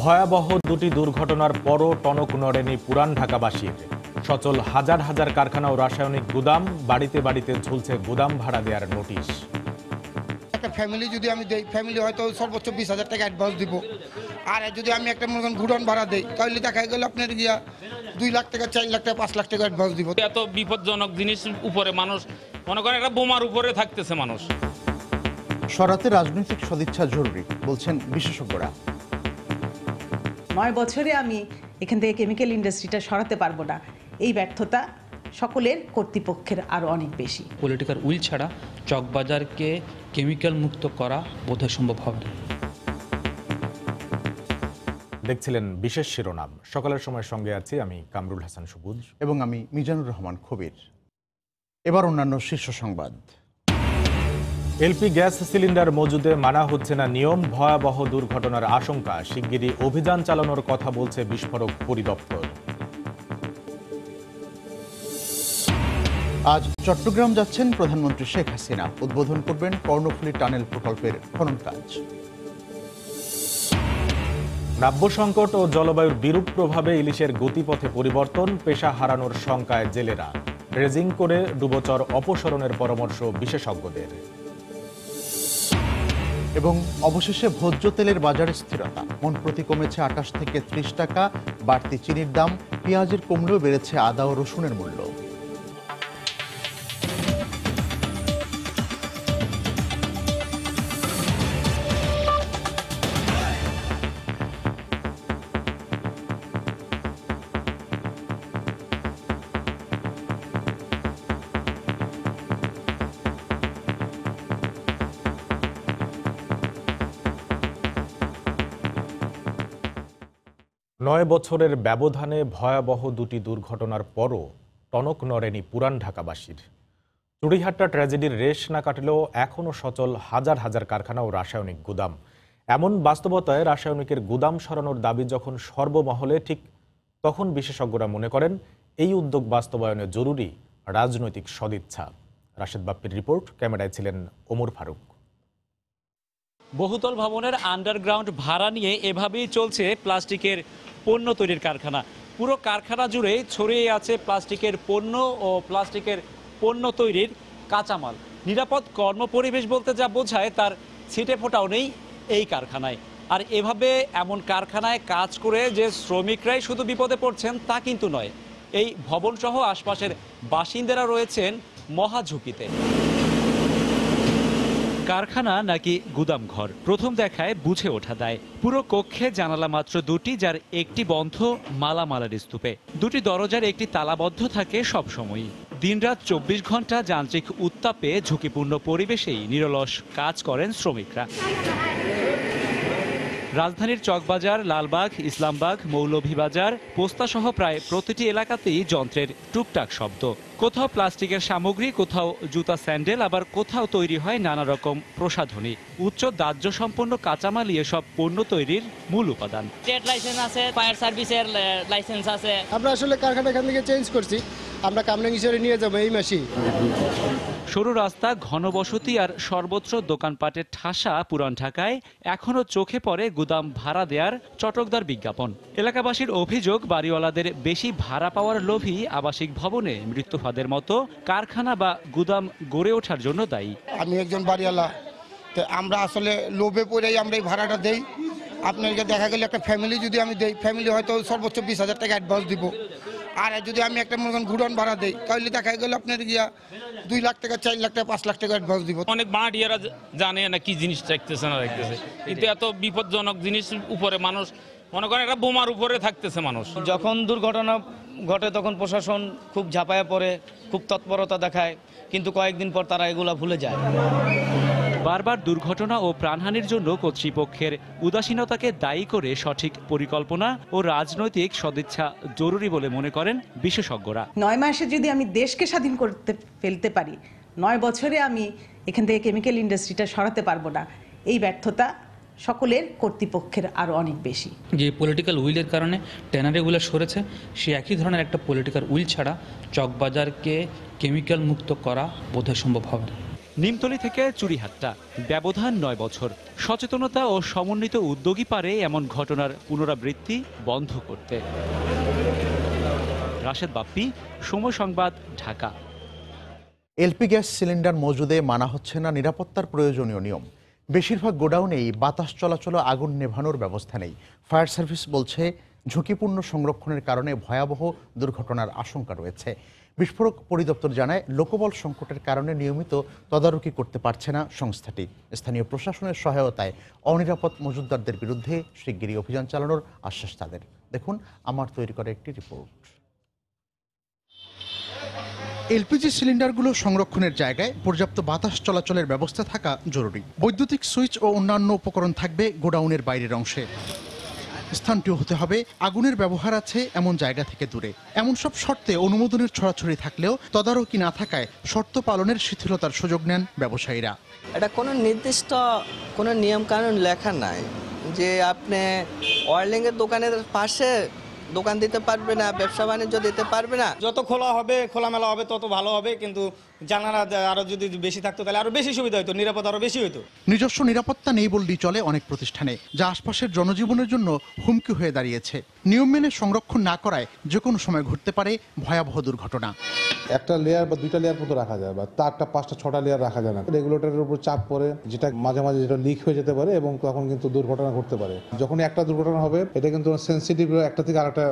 ভয়াবহ দুটি দুর্ঘটনার পরও টনক নড়েনি পুরান ঢাকাবাসীর। সচল হাজার হাজার কারখানা ও রাসায়নিক গুদাম, বাড়িতে বাড়িতে ঝুলছে গুদাম ভাড়া দেওয়ার নোটিশ। একটা ফ্যামিলি যদি আমি দেই, ফ্যামিলি হয়তো সর্বোচ্চ 20,000 টাকা অ্যাডভান্স দিব। আর যদি আমি একটা মনে করেন গুডাউন ভাড়া দেই, তাহলে দেখা গেল আপনার গিয়া 2 লাখ টাকা, 4 লাখ টাকা, 5 লাখ টাকা অ্যাডভান্স দিব। এত বিপজ্জনক জিনিস উপরে মানুষ মনে করেন একটা বোমার উপরে থাকতেছে মানুষ। সরাতে রাজনৈতিক সদিচ্ছা জরুরি বলছেন বিশেষজ্ঞরা। 9 বছরে আমি এখান থেকে কেমিক্যাল ইন্ডাস্ট্রিটা সরাতে পারবো না, এই ব্যর্থতা সকলের কর্তৃপক্ষের আরও অনেক বেশি। পলিটিক্যাল উইল ছাড়া চকবাজারকে কেমিক্যাল মুক্ত করা বোধহয় সম্ভব হবে না। দেখছিলেন বিশেষ শিরোনাম। সকালের সময় সঙ্গে আছি আমি কামরুল হাসান সবুজ এবং আমি মিজানুর রহমান খবির। এবার অন্যান্য শীর্ষ সংবাদ। এলপি গ্যাস সিলিন্ডার মজুদে মানা হচ্ছে না নিয়ম, ভয়াবহ দুর্ঘটনার আশঙ্কা। শিগগিরই অভিযান চালানোর কথা বলছে বিস্ফোরক পরিদপ্তর। আজ চট্টগ্রাম যাচ্ছেন প্রধানমন্ত্রী শেখ হাসিনা। উদ্বোধন করবেন কর্ণফুলী টানেল প্রকল্পের খনন কাজ। নাব্য সংকট ও জলবায়ুর বিরূপ প্রভাবে ইলিশের গতিপথে পরিবর্তন, পেশা হারানোর শঙ্কায় জেলেরা। ড্রেজিং করে ডুবোচর অপসারণের পরামর্শ বিশেষজ্ঞদের। এবং অবশেষে ভোজ্য তেলের বাজারে স্থিরতা, মন প্রতি কমেছে 28 থেকে 30 টাকা। বাড়তি চিনির দাম, পেঁয়াজের কমলেও বেড়েছে আদা ও রসুনের মূল্য। নয় বছরের ব্যবধানে ভয়াবহ দুটি দুর্ঘটনার পরও টনক নড়েনি পুরান ঢাকাবাসীর। চুড়িহাট্টা ট্র্যাজেডির রেশ না কাটলেও এখনও সচল হাজার হাজার কারখানা ও রাসায়নিক গুদাম। এমন বাস্তবতায় রাসায়নিকের গুদাম সরানোর দাবি যখন সর্বমহলে, ঠিক তখন বিশেষজ্ঞরা মনে করেন এই উদ্যোগ বাস্তবায়নে জরুরি রাজনৈতিক সদিচ্ছা। রাশেদ বাপ্পির রিপোর্ট, ক্যামেরায় ছিলেন ওমর ফারুক। বহুতল ভবনের আন্ডারগ্রাউন্ড ভাড়া নিয়ে এভাবেই চলছে প্লাস্টিকের পণ্য তৈরির কারখানা। পুরো কারখানা জুড়ে ছড়িয়ে আছে প্লাস্টিকের পণ্য ও প্লাস্টিকের পণ্য তৈরির কাঁচামাল। নিরাপদ কর্মপরিবেশ বলতে যা বোঝায় তার ছিটে ফোটাও নেই এই কারখানায়। আর এভাবে এমন কারখানায় কাজ করে যে শ্রমিকরাই শুধু বিপদে পড়ছেন তা কিন্তু নয়, এই ভবনসহ আশপাশের বাসিন্দারা রয়েছেন মহা ঝুঁকিতে। কারখানা নাকি গুদাম ঘর, প্রথম দেখায় বুঝে ওঠা দেয়। পুরো কক্ষে জানালা মাত্র দুটি, যার একটি বন্ধ মালামালের স্তূপে। দুটি দরজার একটি তালাবদ্ধ থাকে সবসময়ই। দিনরাত 24 ঘন্টা যান্ত্রিক উত্তাপে ঝুঁকিপূর্ণ পরিবেশেই নিরলস কাজ করেন শ্রমিকরা। রাজধানীর চকবাজার, লালবাগ, ইসলামবাগ, মৌলভীবাজার, পোস্তাসহ প্রায় প্রতিটি এলাকাতেই যন্ত্রের টুকটাক শব্দ। কোথাও প্লাস্টিকের সামগ্রী, কোথাও জুতা, স্যান্ডেল, আবার কোথাও তৈরি হয় নানা রকম প্রসাধনী। উচ্চ দাহ্য সম্পন্ন কাঁচামাল এসব পণ্য তৈরির মূল উপাদান। ট্রেড লাইসেন্স আছে, ফায়ার সার্ভিসের লাইসেন্স আছে। আমরা আসলে কারখানা এখান থেকে চেঞ্জ করছি, আমরা কামরাঙ্গি শহরে নিয়ে যাবো এই মাসেই। সরু রাস্তা, ঘনবসতি আর সর্বত্র দোকানপাটের ঠাসা পুরান ঢাকায় এখনো চোখে পড়ে গুদাম ভাড়া দেওয়ার চটকদার বিজ্ঞাপন। এলাকাবাসীর অভিযোগ, বাড়িওয়ালাদের বেশি ভাড়া পাওয়ার লোভী আবাসিক ভবনে মৃত্যুফাদের মতো কারখানা বা গুদাম গড়ে ওঠার জন্য দায়ী। আমি একজন বাড়িওয়ালা, তো আমরা আসলে লোভে পড়েই আমরা এই ভাড়াটা দেই। আপনাকে দেখা গেলে একটা ফ্যামিলি যদি আমি দেই, ফ্যামিলি হয়তো সর্বোচ্চ 20,000 টাকা অ্যাডভান্স দিব। আর যদি আমি একটা মনে করেন গুডাউন ভাড়া দেই, তাহলে দেখা গেল আপনার গিয়া 2 লাখ টাকা, 4 লাখ টাকা, 5 লাখ টাকা অ্যাডভান্স দিব। অনেক বাড়িয়ারা জানে না কি জিনিস রাখতেছে না রাখতেছে, কিন্তু এত বিপজ্জনক জিনিস উপরে মানুষ মনে করেন একটা বোমার উপরে থাকতেছে মানুষ। যখন দুর্ঘটনা ঘটে তখন প্রশাসন খুব ঝাঁপায়া পড়ে, খুব তৎপরতা দেখায়, কিন্তু কয়েকদিন পর তারা এগুলা ভুলে যায়। বারবার দুর্ঘটনা ও প্রাণহানির জন্য কর্তৃপক্ষের উদাসীনতাকে দায়ী করে সঠিক পরিকল্পনা ও রাজনৈতিক সদিচ্ছা জরুরি বলে মনে করেন বিশেষজ্ঞরা। 9 মাসে যদি আমি দেশকে স্বাধীন করতে ফেলতে পারি, 9 বছরে আমি এখান থেকে কেমিক্যাল ইন্ডাস্ট্রিটা সরাতে পারবো না, এই ব্যর্থতা সকলের কর্তৃপক্ষের আরও অনেক বেশি। যে পলিটিক্যাল উইলের কারণে ট্যানারিগুলো সরেছে, সে একই ধরনের একটা পলিটিক্যাল উইল ছাড়া চকবাজারকে কেমিক্যাল মুক্ত করা বোধহয় সম্ভব হবে না। নিমতলী থেকে চুড়িহাট্টা, ব্যবধান 9 বছর। সচেতনতা ও সমন্বিত উদ্যোগই পারে এমন ঘটনার পুনরাবৃত্তি বন্ধ করতে। রাশেদ বাপ্পি, সময় সংবাদ, ঢাকা। এলপি গ্যাস সিলিন্ডার মজুদে মানা হচ্ছে না নিরাপত্তার প্রয়োজনীয় নিয়ম। বেশিরভাগ গোডাউনেই বাতাস চলাচল, আগুন নেভানোর ব্যবস্থা নেই। ফায়ার সার্ভিস বলছে ঝুঁকিপূর্ণ সংরক্ষণের কারণে ভয়াবহ দুর্ঘটনার আশঙ্কা রয়েছে। বিস্ফোরক পরিদপ্তর জানায়, লোকবল সংকটের কারণে নিয়মিত তদারকি করতে পারছে না সংস্থাটি। স্থানীয় প্রশাসনের সহায়তায় অনিরাপদ মজুতদারদের বিরুদ্ধে শিগগিরই অভিযান চালানোর আশ্বাস তাদের। দেখুন আমার তৈরি করা একটি রিপোর্ট। এলপিজি সিলিন্ডারগুলো সংরক্ষণের জায়গায় পর্যাপ্ত বাতাস চলাচলের ব্যবস্থা থাকা জরুরি। বৈদ্যুতিক সুইচ ও অন্যান্য উপকরণ থাকবে গোডাউনের বাইরের অংশে। স্থানটিও হতে হবে আগুনের ব্যবহার আছে এমন জায়গা থেকে দূরে। এমন সব শর্তে অনুমোদনের ছড়াছড়ি থাকলেও তদারকি না থাকায় শর্ত পালনের শিথিলতার সুযোগ নেন ব্যবসায়ীরা। এটা কোনো নির্দিষ্ট কোনো নিয়ম কানুন লেখা নাই যে আপনি ওয়ার্লিংয়ের দোকানের পাশে দোকান দিতে পারবে না, ব্যবসা বাণিজ্য দিতে পারবে না। যত খোলা হবে, খোলামেলা হবে তত ভালো হবে, কিন্তু জানালা আরো যদি বেশি থাকতো তাহলে আরো বেশি সুবিধা হতো, নিরাপদ আরো বেশি হতো। নিজস্ব নিরাপত্তা নেই বললেই চলে অনেক প্রতিষ্ঠানে, যা আশপাশের জনজীবনের জন্য হুমকি হয়ে দাঁড়িয়েছে। নিয়ম মেনে সংরক্ষণ না করায় যে কোনো সময় ঘটতে পারে ভয়াবহ দুর্ঘটনা। একটা লেয়ার বা দুইটা লেয়ার মতো রাখা যায়, বা 4টা 5টা 6টা লেয়ার রাখা যায় না। রেগুলেটরের উপর চাপ পড়ে, যেটা মাঝে মাঝে যেটা লিক হয়ে যেতে পারে এবং তখন কিন্তু দুর্ঘটনা ঘটতে পারে। যখন একটা দুর্ঘটনা হবে, এটা কিন্তু সেন্সিটিভ, একটা থেকে আরেকটা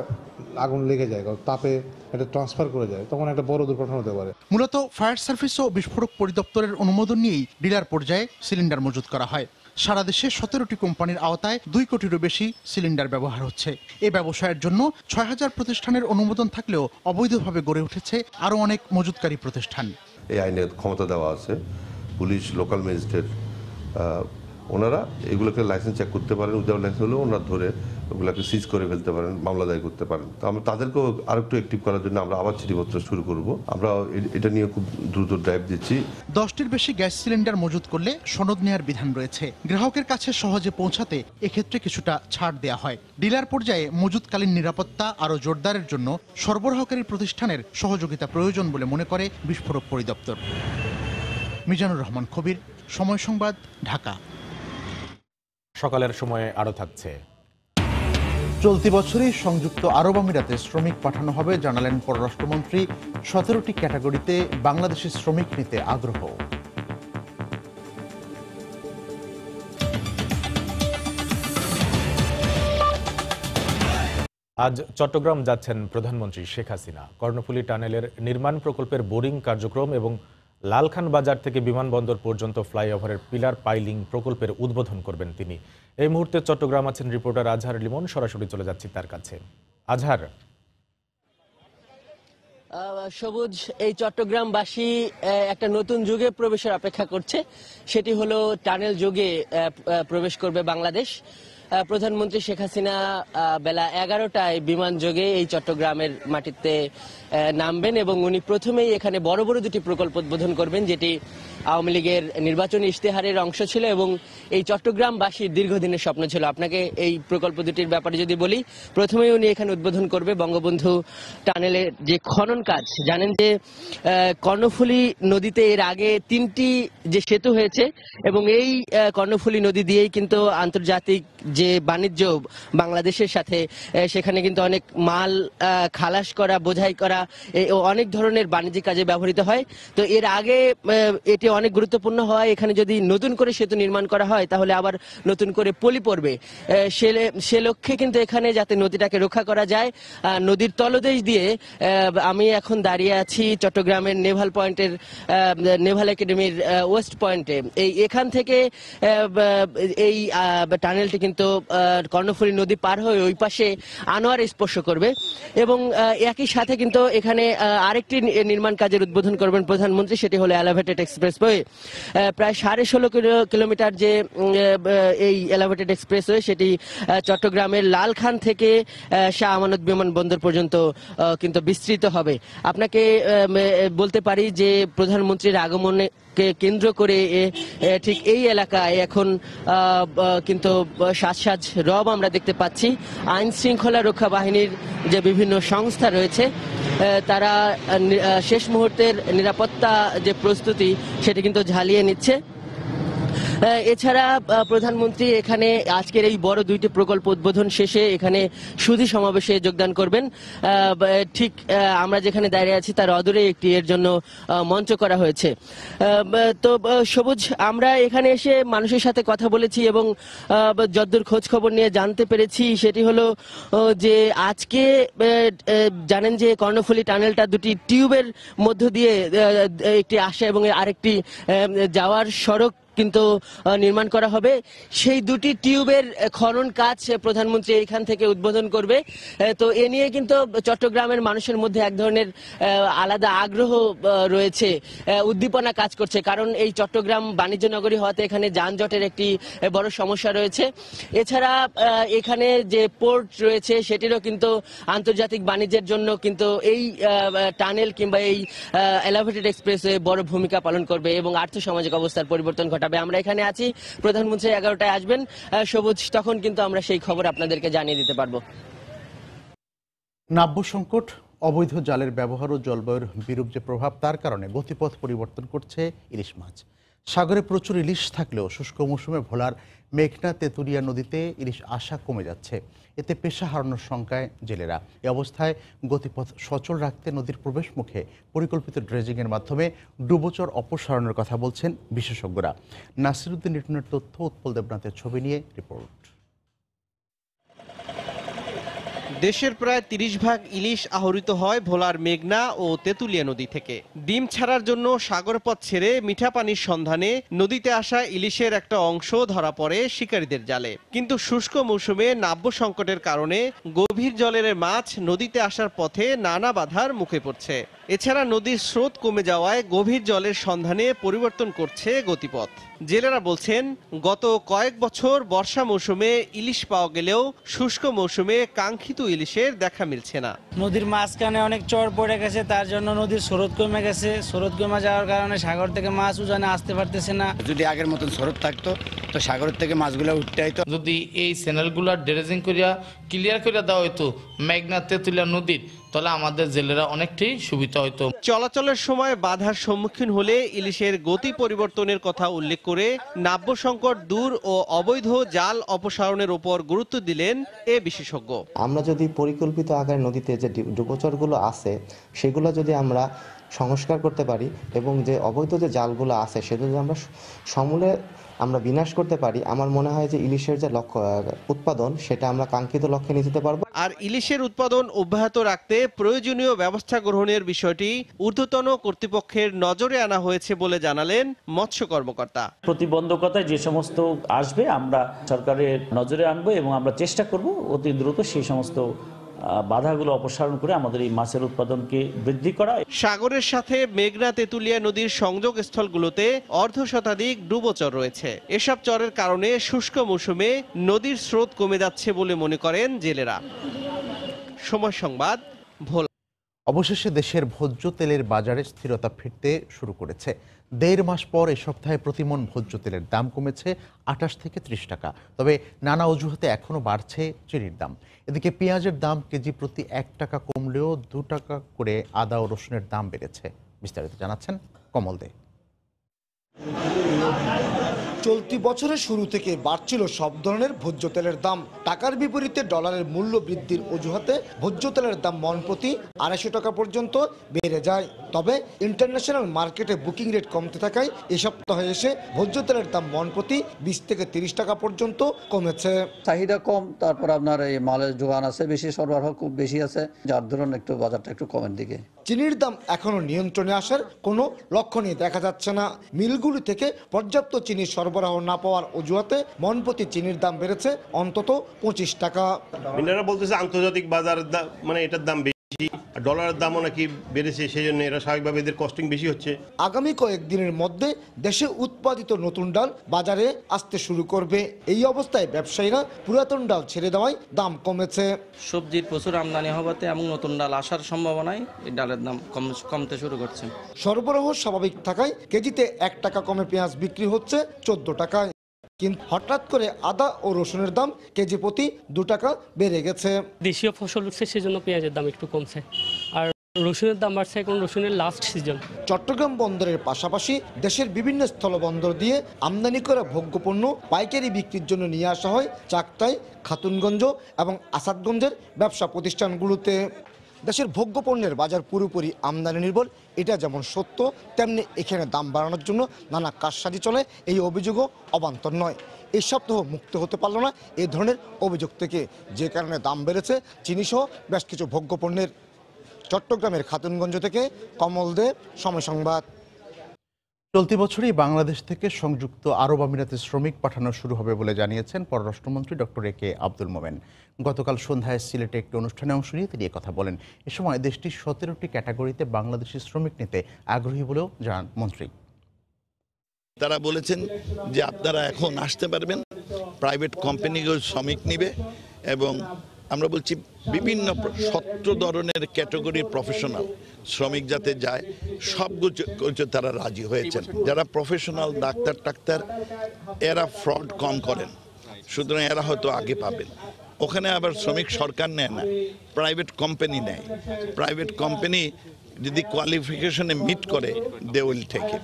আগুন লেগে যায়, তাপে এটা ট্রান্সফার করে যায়, তখন একটা বড় দুর্ঘটনা হতে পারে। মূলত ফায়ার সার্ভিস ও বিস্ফোরক পরিদপ্তরের অনুমোদন নিয়েই ডিলার পর্যায়ে সিলিন্ডার মজুত করা হয়। সারা দেশে 17টি কোম্পানির আওতায় 2 কোটিরও বেশি সিলিন্ডার ব্যবহার হচ্ছে। এই ব্যবসায়ের জন্য 6000 প্রতিষ্ঠানের অনুমোদন থাকলেও অবৈধভাবে গড়ে উঠেছে আরও অনেক মজুতকারী প্রতিষ্ঠান। এই আইনের ক্ষমতা দেওয়া আছে, পুলিশ, লোকাল ম্যাজিস্ট্রেট, ওনারা এগুলোকে লাইসেন্স চেক করতে পারেন। উইদাউট লাইসেন্স হলেও ওনারা ধরে ওগুলোকে সিজ করে ফেলতে পারেন, মামলা দায়ের করতে পারেন। তো আমরা তাদেরকেও আরেকটু অ্যাক্টিভ করার জন্য আমরা আবার চিঠিপত্র শুরু করব। আমরা এটা নিয়ে খুব দ্রুত ড্রাইভ দিচ্ছি। 10টির বেশি গ্যাস সিলিন্ডার মজুত করলে সনদ নেওয়ার বিধান রয়েছে। গ্রাহকের কাছে সহজে পৌঁছাতে এক্ষেত্রে কিছুটা ছাড় দেওয়া হয়। ডিলার পর্যায়ে মজুতকালীন নিরাপত্তা আরও জোরদারের জন্য সরবরাহকারী প্রতিষ্ঠানের সহযোগিতা প্রয়োজন বলে মনে করে বিস্ফোরক পরিদপ্তর। মিজানুর রহমান কবির, সময় সংবাদ, ঢাকা। সকালের সময়ে আরও থাকছে। চলতি বছরই সংযুক্ত আরব আমিরাতে শ্রমিক পাঠানো হবে জানালেন পররাষ্ট্রমন্ত্রী। 17টি ক্যাটাগরিতে বাংলাদেশি শ্রমিক নিতে আগ্রহ। আজ চট্টগ্রাম যাচ্ছেন প্রধানমন্ত্রী শেখ হাসিনা। কর্ণফুলী টানেলের নির্মাণ প্রকল্পের বোরিং কার্যক্রম এবং লালখান বাজার থেকে বিমানবন্দর পর্যন্ত ফ্লাইওভারের পিলার পাইলিং প্রকল্পের উদ্বোধন করবেন তিনি। এই মুহূর্তে চট্টগ্রাম আছেন রিপোর্টার আজহার লিমন। সরাসরি চলে যাচ্ছি তার কাছে। আজহার, সবুজ, এই চট্টগ্রামবাসী একটা নতুন যুগে প্রবেশের অপেক্ষা করছে। সেটি হলো টানেল যুগে প্রবেশ করবে বাংলাদেশ। প্রধানমন্ত্রী শেখ হাসিনা বেলা 11টায় বিমান যোগে এই চট্টগ্রামের মাটিতে নামবেন এবং উনি প্রথমেই এখানে বড় বড় দুটি প্রকল্প উদ্বোধন করবেন, যেটি আওয়ামী লীগের নির্বাচনী ইশতেহারের অংশ ছিল এবং এই চট্টগ্রামবাসীর দীর্ঘদিনের স্বপ্ন ছিল। আপনাকে এই প্রকল্প দুটির ব্যাপারে যদি বলি, প্রথমেই উনি এখানে উদ্বোধন করবে বঙ্গবন্ধু টানেলের যে খনন কাজ। জানেন যে কর্ণফুলী নদীতে এর আগে 3টি যে সেতু হয়েছে এবং এই কর্ণফুলী নদী দিয়েই কিন্তু আন্তর্জাতিক যে বাণিজ্য বাংলাদেশের সাথে, সেখানে কিন্তু অনেক মাল খালাস করা, বোঝাই করা, অনেক ধরনের বাণিজ্যিক কাজে ব্যবহৃত হয়। তো এর আগে এটি অনেক গুরুত্বপূর্ণ হয়। এখানে যদি নতুন করে সেতু নির্মাণ করা হয় তাহলে আবার নতুন করে পলি পড়বে। সে লক্ষ্যে কিন্তু এখানে যাতে নদীটাকে রক্ষা করা যায়, নদীর তলদেশ দিয়ে আমি এখন দাঁড়িয়ে আছি চট্টগ্রামের নেভাল পয়েন্টের, নেভাল একাডেমির ওয়েস্ট পয়েন্টে। এখান থেকে এই টানেলটি কিন্তু কর্ণফুলী নদী পার হয়ে ওই পাশে আনোয়ার স্পর্শ করবে এবং একই সাথে কিন্তু এখানে আরেকটি নির্মাণ কাজের উদ্বোধন করবেন প্রধানমন্ত্রী। সেটি হলো এলিভেটেড এক্সপ্রেসওয়ে। প্রায় 16.5 কিলোমিটার যে এই এলিভেটেড এক্সপ্রেসওয়ে, সেটি চট্টগ্রামের লালখান থেকে শাহ আমানত বিমানবন্দর পর্যন্ত কিন্তু বিস্তৃত হবে। আপনাকে বলতে পারি যে প্রধানমন্ত্রীর আগমনে কেন্দ্র করে ঠিক এই এলাকায় এখন কিন্তু সাজ সাজ রব আমরা দেখতে পাচ্ছি। আইন শৃঙ্খলা রক্ষা বাহিনীর যে বিভিন্ন সংস্থা রয়েছে তারা শেষ মুহূর্তের নিরাপত্তা যে প্রস্তুতি সেটি কিন্তু ঝালিয়ে নিচ্ছে। এছাড়া প্রধানমন্ত্রী এখানে আজকের এই বড় দুইটি প্রকল্প উদ্বোধন শেষে এখানে সুধী সমাবেশে যোগদান করবেন। ঠিক আমরা যেখানে দাঁড়িয়ে আছি তার অদূরে একটি এর জন্য মঞ্চ করা হয়েছে। তো সবুজ, আমরা এখানে এসে মানুষের সাথে কথা বলেছি এবং যদ্দূর খোঁজ খবর নিয়ে জানতে পেরেছি সেটি হলো যে আজকে জানেন যে কর্ণফুলী টানেলটা দুটি টিউবের মধ্য দিয়ে একটি আসা এবং আরেকটি যাওয়ার সড়ক কিন্তু নির্মাণ করা হবে। সেই দুটি টিউবের খনন কাজ প্রধানমন্ত্রী এইখান থেকে উদ্বোধন করবে। তো এ নিয়ে কিন্তু চট্টগ্রামের মানুষের মধ্যে এক ধরনের আলাদা আগ্রহ রয়েছে, উদ্দীপনা কাজ করছে, কারণ এই চট্টগ্রাম বাণিজ্য নগরী হওয়াতে এখানে যানজটের একটি বড় সমস্যা রয়েছে। এছাড়া এখানে যে পোর্ট রয়েছে সেটিরও কিন্তু আন্তর্জাতিক বাণিজ্যের জন্য কিন্তু এই টানেল কিংবা এই এলিভেটেড এক্সপ্রেসওয়ে বড় ভূমিকা পালন করবে এবং আর্থসামাজিক অবস্থার পরিবর্তন ঘটাবে। আমরা এখানে আছি, প্রধানমন্ত্রী 11টায় আসবেন সবুজ, তখন কিন্তু আমরা সেই খবর আপনাদেরকে জানিয়ে দিতে পারবো। নাব্য সংকট, অবৈধ জালের ব্যবহার ও জলবায়ুর বিরূপ যে প্রভাব তার কারণে গতিপথ পরিবর্তন করছে ইলিশ মাছ। সাগরে প্রচুর ইলিশ থাকলেও শুষ্ক মৌসুমে ভোলার মেঘনা তেঁতুলিয়া নদীতে ইলিশ আসা কমে যাচ্ছে। এতে পেশা হারানোর শঙ্কায় জেলেরা। এ অবস্থায় গতিপথ সচল রাখতে নদীর প্রবেশ মুখে পরিকল্পিত ড্রেজিংয়ের মাধ্যমে ডুবোচর অপসারণের কথা বলছেন বিশেষজ্ঞরা। নাসিরুদ্দিন নিটনের তথ্য, উৎপল দেবনাথের ছবি নিয়ে রিপোর্ট। দেশের প্রায় ৩০ ভাগ ইলিশ আহরিত হয় ভোলার মেঘনা ও তেঁতুলিয়া নদী থেকে। ডিম ছাড়ার জন্য সাগরপথ ছেড়ে মিঠা পানির সন্ধানে নদীতে আসা ইলিশের একটা অংশ ধরা পড়ে শিকারীদের জালে। কিন্তু শুষ্ক মৌসুমে নাব্য সংকটের কারণে গভীর জলের মাছ নদীতে আসার পথে নানা বাধার মুখে পড়ছে। এছাড়া নদীর স্রোত কমে যাওয়ায় গভীর জলের সন্ধানে পরিবর্তন করছে গতিপথ। জেলেরা বলছেন, গত কয়েক বছর বর্ষা মৌসুমে ইলিশ পাওয়া গেলেও শুষ্ক মৌসুমে কাঙ্ক্ষিত ইলিশের দেখা মিলছে না। নদীর মাঝখানে অনেক চর পড়ে গেছে, তার জন্য নদীর স্রোত কমে গেছে। স্রোত কমে যাওয়ার কারণে সাগর থেকে মাছ উজানে আসতে পারতেছে না। যদি আগের মতন স্রোত থাকতো তো সাগরের থেকে মাছগুলো উঠতে হইতো। যদি এই চ্যানেলগুলো ড্রেজিং করিয়া ক্লিয়ার করে দেওয়া হইতো মেঘনা তেঁতুলিয়া নদীর, তাহলে আমাদের জেলেরা অনেকটাই সুবিধা হইতো। চলাচলের সময় বাধার সম্মুখীন হলে ইলিশের গতি পরিবর্তনের কথা উল্লেখ করে নাব্য সংকট দূর ও অবৈধ জাল অপসারণের উপর গুরুত্ব দিলেন এ বিশেষজ্ঞ। আমরা যদি পরিকল্পিত আকারে নদীতে যে ডুবোচরগুলো আছে সেগুলো যদি আমরা সংস্কার করতে পারি এবং যে অবৈধ যে জালগুলো আছে সেগুলো যদি আমরা সমূলে আমরা বিনাশ করতে পারি, আমার মনে হয় যে ইলিশের যে লক্ষ্য উৎপাদন সেটা আমরা কাঙ্ক্ষিত লক্ষ্যে নিয়ে যেতে পারবো। আর ইলিশের উৎপাদন অব্যাহত রাখতে প্রয়োজনীয় ব্যবস্থা গ্রহণের বিষয়টি ঊর্ধ্বতন কর্তৃপক্ষের নজরে আনা হয়েছে বলে জানালেন মৎস্য কর্মকর্তা। প্রতিবন্ধকতায় যে সমস্ত আসবে আমরা সরকারের নজরে আনবো এবং আমরা চেষ্টা করব অতি দ্রুত সেই সমস্ত বাধাগুলো অপসারণ করে আমাদের এই মাছের উৎপাদনকে বৃদ্ধি করা। সাগরের সাথে মেঘনা তেঁতুলিয়া নদীর সংযোগ স্থলগুলোতে অর্ধশতাধিক ডুবোচর রয়েছে। এসব চরের কারণে শুষ্ক মৌসুমে নদীর স্রোত কমে যাচ্ছে বলে মনে করেন জেলেরা। সময় সংবাদ, ভোলা। অবশেষে দেশের ভোজ্য তেলের বাজারে স্থিরতা ফিরতে শুরু করেছে। ১.৫ মাস পর এ সপ্তাহে প্রতিমণ ভোজ্য তেলের দাম কমেছে ২৮ থেকে ৩০ টাকা। তবে নানা অজুহাতে এখনও বাড়ছে চিনির দাম। এদিকে পেঁয়াজের দাম কেজি প্রতি ১ টাকা কমলেও ২ টাকা করে আদা ও রসুনের দাম বেড়েছে। বিস্তারিত জানাচ্ছেন কমল দে। চলতি বছরের শুরু থেকে বাড়ছিল সব ধরনের ভোজ্য তেলের দাম। টাকার বিপরীতে ডলারের মূল্য বৃদ্ধির অজুহাতে ভোজ্য তেলের দাম মণ প্রতি ২৫০ টাকা পর্যন্ত বেড়ে যায়। তবে ইন্টারন্যাশনাল মার্কেটে বুকিং রেট কমতে থাকায় এ সপ্তাহে এসে ভোজ্য তেলের দাম মণ প্রতি ২০ থেকে ৩০ টাকা পর্যন্ত কমেছে। চাহিদা কম, তারপর আপনার এই মালের যোগান আছে বেশি, সরবরাহ খুব বেশি আছে, যার ধরুন একটু বাজারটা একটু কমের দিকে। চিনির দাম এখনো নিয়ন্ত্রণে আসার কোনো লক্ষণই দেখা যাচ্ছে না। মিলগুলি থেকে পর্যাপ্ত চিনি সরবরাহ না পাওয়ার অজুহাতে মণ প্রতি চিনির দাম বেড়েছে অন্তত ২৫ টাকা। মিনারা বলতেছে আন্তর্জাতিক বাজারের দাম মানে এটার দাম বেশি, ডলারের দামও নাকি বেড়েছে, সেই জন্য এরা স্বাভাবিকভাবে এদের কস্টিং বেশি হচ্ছে। আগামী কয়েকদিনের মধ্যে দেশে উৎপাদিত নতুন ডাল বাজারে আসতে শুরু করবে। এই অবস্থায় ব্যবসায়ীরা পুরাতন ডাল ছেড়ে দেওয়ায় দাম কমেছে। সবজির প্রচুর আমদানি হওয়াতে এবং নতুন ডাল আসার সম্ভাবনায় এই ডালের দাম কমতে শুরু করছে। সরবরাহ স্বাভাবিক থাকায় কেজিতে ১ টাকা কমে পেঁয়াজ বিক্রি হচ্ছে ১৪ টাকায়। কিন্তু হঠাৎ করে আদা ও রসুনের দাম কেজি প্রতি ২ টাকা বেড়ে গেছে। দেশীয় ফসল উঠছে, সেজন্য পেঁয়াজের দাম একটু কমছে। আর রসুনের দাম বাড়ছে, এখন রসুনের লাস্ট সিজন। চট্টগ্রাম বন্দরের পাশাপাশি দেশের বিভিন্ন স্থলবন্দর দিয়ে আমদানি করা ভোগ্যপণ্য পাইকারি বিক্রির জন্য নিয়ে আসা হয় চাকতাই, খাতুনগঞ্জ এবং আসাদগঞ্জের ব্যবসা প্রতিষ্ঠানগুলোতে। দেশের ভোগ্যপণ্যের বাজার পুরোপুরি আমদানি নির্ভর, এটা যেমন সত্য, তেমনি এখানে দাম বাড়ানোর জন্য নানা কারসাজি চলে। এই অভিযোগও অবান্তর নয়। এই সপ্তাহ মুক্ত হতে পারল না এই ধরনের অভিযোগ থেকে, যে কারণে দাম বেড়েছে চিনিসহ বেশ কিছু ভোগ্যপণ্যের। চট্টগ্রামের খাতুনগঞ্জ থেকে কমল দে, সময় সংবাদ। চলতি বছরই বাংলাদেশ থেকে সংযুক্ত আরব আমিরাতে শ্রমিক পাঠানো শুরু হবে বলে জানিয়েছেন পররাষ্ট্রমন্ত্রী ডক্টর এ.কে আব্দুল মোমেন। গতকাল সন্ধ্যায় সিলেটে একটি অনুষ্ঠানে অংশ নিয়ে তিনি কথা বলেন। এ সময় দেশটির 17টি ক্যাটাগরিতে বাংলাদেশি শ্রমিক নিতে আগ্রহী বলেও জানান মন্ত্রী। তারা বলেছেন যে আপনারা এখন আসতে পারবেন, প্রাইভেট কোম্পানিগুলো শ্রমিক নিবে এবং আমরা বলছি বিভিন্ন 17 ধরনের ক্যাটাগরির প্রফেশনাল শ্রমিক যাতে যায় সবগুলো তারা রাজি হয়েছেন। যারা প্রফেশনাল ডাক্তার এরা ফ্রড কম করেন, সুতরাং এরা হয়তো আগে পাবেন। ওখানে আবার শ্রমিক সরকার নেয় না, প্রাইভেট কোম্পানি নেয়। প্রাইভেট কোম্পানি যদি কোয়ালিফিকেশনে মিট করে দে উইল টেক ইট।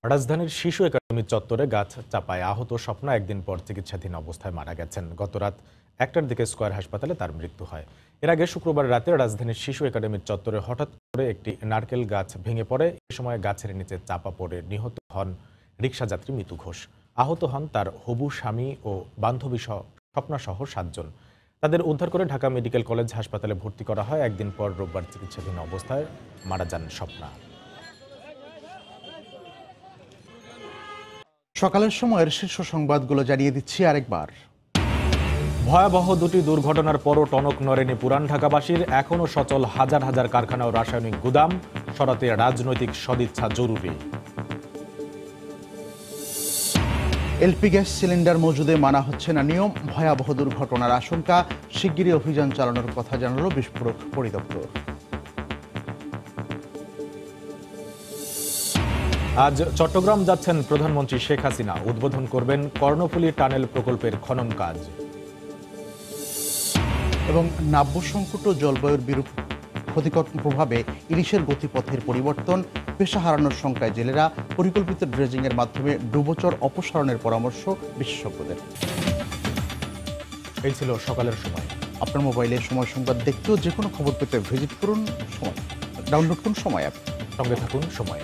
রাজধানীর শিশু একাডেমি চত্বরে গাছ চাপায় আহত স্বপ্না একদিন পর চিকিৎসাধীন অবস্থায় মারা গেছেন। গত রাত 1টার দিকে স্কয়ার হাসপাতালে তার মৃত্যু হয়। এর আগে শুক্রবার রাতে রাজধানীর শিশু একাডেমির চত্বরে হঠাৎ করে একটি নারকেল গাছ ভেঙে পড়ে। এ সময় গাছের নিচে চাপা পড়ে নিহত হন রিকশাযাত্রী মিতু ঘোষ। আহত হন তার হবু স্বামী ও বান্ধবী স্বপ্না সহ 7 জন। তাদের উদ্ধার করে ঢাকা মেডিকেল কলেজ হাসপাতালে ভর্তি করা হয়। একদিন পর রোববার চিকিৎসাধীন অবস্থায় মারা যান স্বপ্না। সকালের সময়ের শীর্ষ সংবাদগুলো জানিয়ে দিচ্ছি আরেকবার। ভয়াবহ দুটি দুর্ঘটনার পরও টনক নড়েনি পুরান ঢাকাবাসীর। এখনও সচল হাজার হাজার কারখানা ও রাসায়নিক গুদাম, সরাতে রাজনৈতিক সদিচ্ছা জরুরি। এলপি গ্যাস সিলিন্ডার মজুদে মানা হচ্ছে না নিয়ম, ভয়াবহ দুর্ঘটনার আশঙ্কা, শিগগিরই অভিযান চালানোর কথা জানালো বিস্ফোরক পরিদপ্তর। আজ চট্টগ্রাম যাচ্ছেন প্রধানমন্ত্রী শেখ হাসিনা। উদ্বোধন করবেন কর্ণফুলী টানেল প্রকল্পের খনন কাজ। এবং নাব্য সংকট ও জলবায়ুর বিরূপ ক্ষতিকর প্রভাবে ইলিশের গতিপথের পরিবর্তন, পেশা হারানোর সংখ্যায় জেলেরা, পরিকল্পিত ড্রেজিংয়ের মাধ্যমে ডুবোচর অপসারণের পরামর্শ বিশেষজ্ঞদের। এই ছিল সকালের সময়। আপনার মোবাইলে সময় সংবাদ দেখতেও যে কোনো খবর পেতে ভিজিট করুন ডাউনলোড করুন সময় অ্যাপ। সঙ্গে থাকুন সময়।